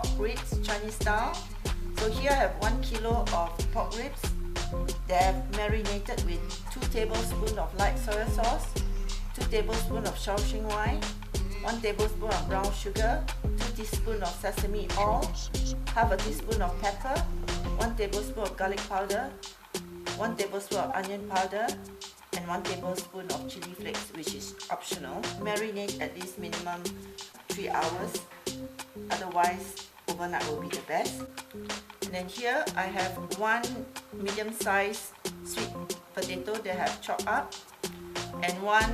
pork ribs, Chinese style. So here I have 1 kilo of pork ribs. They have marinated with 2 tablespoons of light soy sauce, 2 tablespoons of Shaoxing wine, 1 tablespoon of brown sugar, 2 teaspoons of sesame oil, half a teaspoon of pepper, 1 tablespoon of garlic powder, 1 tablespoon of onion powder, and 1 tablespoon of chili flakes, which is optional. Marinate at least minimum 3 hours, otherwise overnight will be the best. And then here I have 1 medium-sized sweet potato that I have chopped up, and 1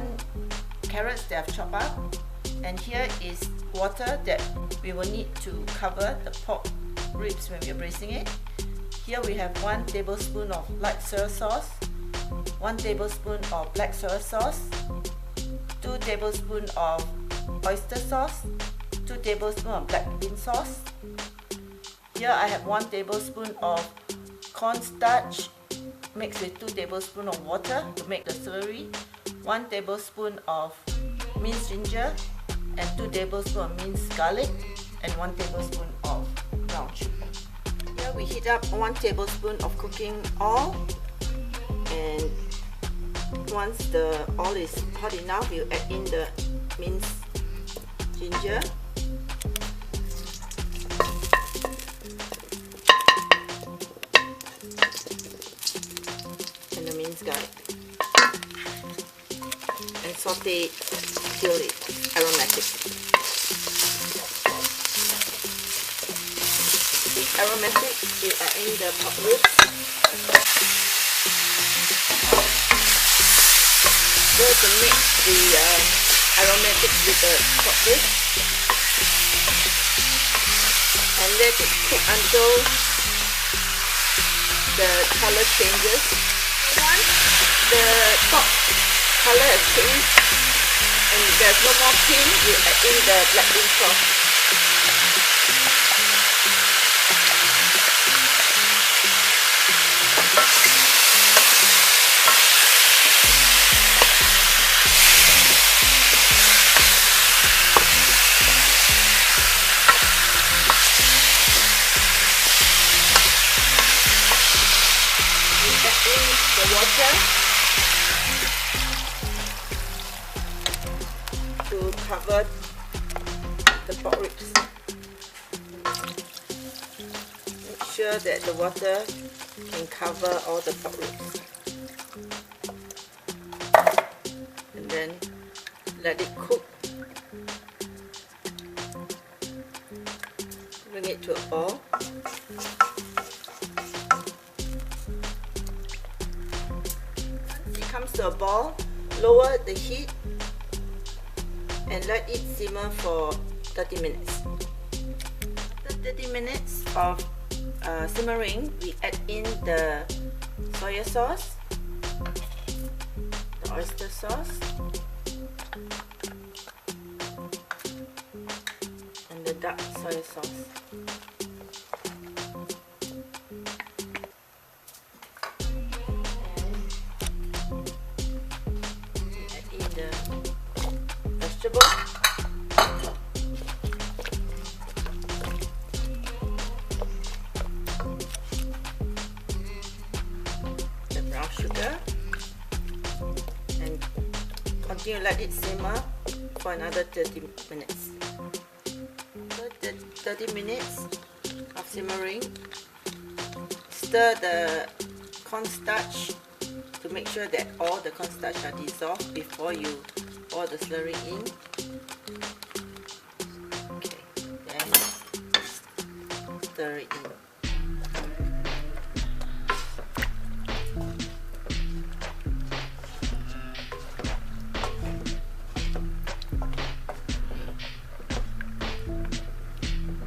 carrot that I have chopped up. And here is water that we will need to cover the pork ribs when we are braising it. Here we have 1 tablespoon of light soy sauce, 1 tablespoon of black soy sauce, 2 tablespoons of oyster sauce, 2 tablespoons of black bean sauce. Here I have 1 tablespoon of cornstarch mixed with 2 tablespoons of water to make the slurry, 1 tablespoon of minced ginger, and 2 tablespoons of minced garlic, and 1 tablespoon of brown sugar. Here we heat up 1 tablespoon of cooking oil, and once the oil is hot enough, you add in the minced ginger, and the minced garlic, and saute till it's aromatic. Aromatic, you add in the pork ribs. So to mix the aromatics with the pork ribs, and let it cook until the color changes. Once the pork color has changed and there's no more pink, you add in the black bean sauce. The water to cover the pork ribs. Make sure that the water can cover all the pork ribs, and then let it cook. Bring it to a boil. Comes to a boil, lower the heat and let it simmer for 30 minutes. After 30 minutes of simmering, we add in the soy sauce, the oyster sauce, and the dark soy sauce. Vegetable, the brown sugar, and continue let it simmer for another 30 minutes. So 30 minutes of simmering, stir the cornstarch to make sure that all the cornstarch are dissolved before you pour the slurry in. Okay, then stir it in.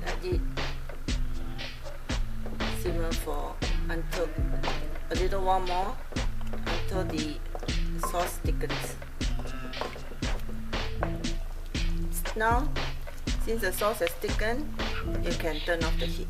Let it simmer for until a little while more, until the sauce thickens. Now, since the sauce has thickened, you can turn off the heat.